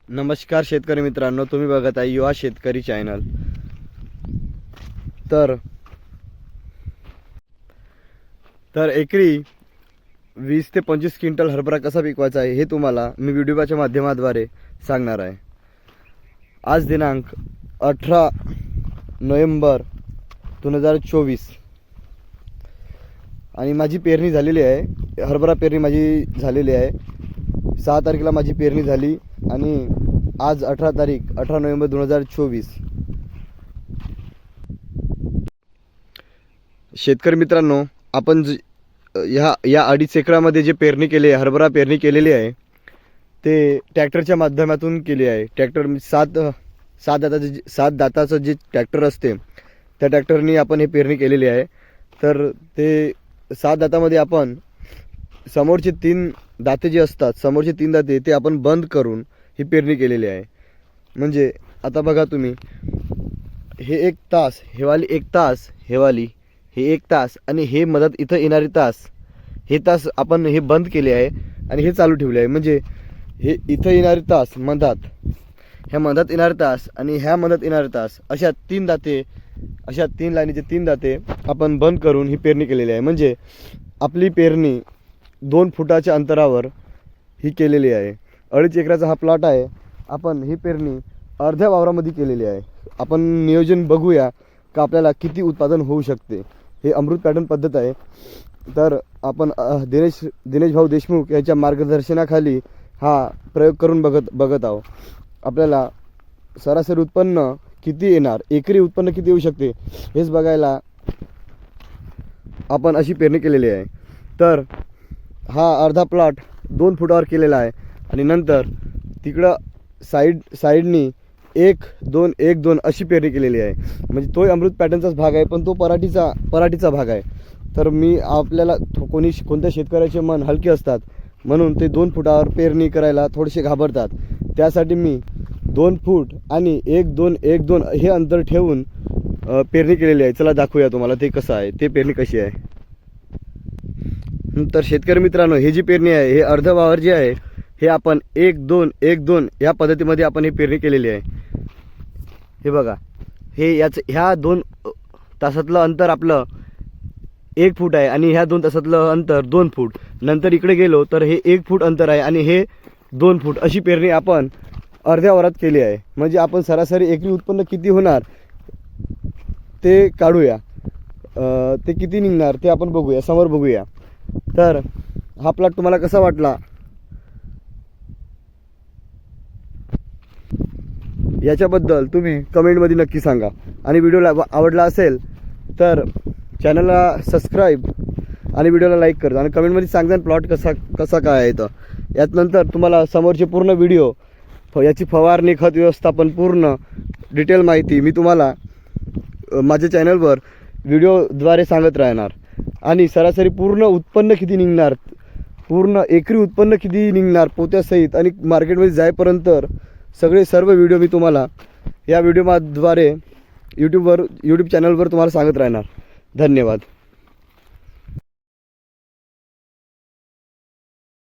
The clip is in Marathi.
नमस्कार शेतकरी मित्रांनो, तुम्ही बघत आहे युवा शेतकरी चॅनल। तर एकरी 20 ते 25 क्विंटल हरभरा कसा पिकवायचा आहे हे तुम्हाला मी व्हिडिओच्या माध्यमाद्वारे सांगणार आहे। आज दिनांक 18 नोव्हेंबर 2024 आणि माझी पेरणी झालेली आहे। हरभरा पेरणी माझी झालेली आहे। 6 तारखेला माझी पेरणी झाली आणि आज 18 नोव्हेंबर 2024। शेतकरी मित्रांनो, आपण या 2.5 एकरामध्ये जे पेरणी केली आहे, हरभरा पेरणी केलेली आहे, ते ट्रॅक्टरच्या माध्यमातून केली आहे। ट्रॅक्टर 7 दाताचं जे ट्रॅक्टर असते त्या ट्रॅक्टरनी आपण हे पेरणी केलेली आहे। तर ते 7 दातामध्ये आपण समोरचे 3 दाते जे असतात, समोरचे 3 दाते ते आपण बंद करून ही पेरणी केलेली आहे। म्हणजे आता बघा तुम्ही, हे 1 तास, हेवाली 1 तास, हेवाली हे 1 तास आणि हे मदत इथं येणारी तास, हे तास आपण हे बंद केले आहे आणि हे चालू ठेवले आहे। म्हणजे हे इथं येणारे तास मधात, ह्या मधात येणारे तास आणि ह्या मधात येणारे तास, अशा 3 दाते, अशा 3 लाईनीचे 3 दाते आपण बंद करून ही पेरणी केलेली आहे। म्हणजे आपली पेरणी 2 फुटाच्या अंतरावर ही केलेली आहे। 2.5 एकराचा हा प्लॉट आहे। आपण ही पेरणी अर्ध्या वावरामध्ये केलेली आहे। आपण नियोजन बघूया का आपल्याला किती उत्पादन होऊ शकते। हे अमृत पॅटर्न पद्धत आहे। तर आपण दिनेश भाऊ देशमुख यांच्या मार्गदर्शनाखाली हा प्रयोग करून बघत आहोत। आपल्याला सरासरी उत्पन्न किती येणार, एकरी उत्पन्न किती येऊ शकते हेच बघायला आपण अशी पेरणी केलेली आहे। तर हा अर्धा प्लॉट 2 फुटावर केलेला आहे आणि नंतर तिकडं साईडनी 1 2 1 2 अशी पेरणी केलेली आहे। म्हणजे तोही अमृत पॅटर्नचाच भाग आहे, पण तो पराठीचा भाग आहे। तर मी आपल्याला कोणत्या शेतकऱ्याचे मन हलके असतात म्हणून ते 2 फुटावर पेरणी करायला थोडेसे घाबरतात। त्यासाठी मी 2 फूट आणि 1 2 1 2 हे अंतर ठेवून पेरणी केलेली आहे। चला दाखवूया तुम्हाला ते कसं आहे, ते पेरणी कशी आहे। तर शेतकरी मित्रांनो, हे जी पेरणी आहे, हे अर्ध वावर जे आहे हे आपण 1 2 1 2 या पद्धतीमध्ये आपण ही पेरणी केलेली आहे। हे बघा, हे ह्या 2 तासातलं अंतर आपलं 1 फूट आहे आणि ह्या 2 तासातलं अंतर 2 फूट। नंतर इकडे गेलो तर हे 1 फूट अंतर आहे आणि हे 2 फूट अशी पेरणी आपण अर्ध्या वावरात केली आहे। म्हणजे आपण सरासरी एकरी उत्पन्न किती होणार ते काढूया, ते किती निघणार ते आपण बघूया, समोर बघूया। तर हा प्लॉट तुम्हाला कसा वाटला याच्याबद्दल तुम्ही कमेंटमध्ये नक्की सांगा आणि व्हिडिओला आवडला असेल तर चॅनलला सबस्क्राईब आणि व्हिडिओला लाईक करा आणि कमेंटमध्ये सांगा प्लॉट कसा काय आहे। तर यात नंतर तुम्हाला समोरचे पूर्ण व्हिडिओ, याची फवारणी, खत व्यवस्थापन, पूर्ण डिटेल माहिती मी तुम्हाला माझ्या चॅनलवर व्हिडिओद्वारे सांगत राहणार। आणि सरासरी पूर्ण उत्पन्न किती निघणार, पूर्ण एकरी उत्पन्न किती निघणार पोत्यासहित आणि मार्केटमध्ये जाईपर्यंत सर्व व्हिडिओ मी तुम्हाला या व्हिडिओद्वारे यूट्यूब चॅनलवर तुम्हाला सांगत राहणार। धन्यवाद।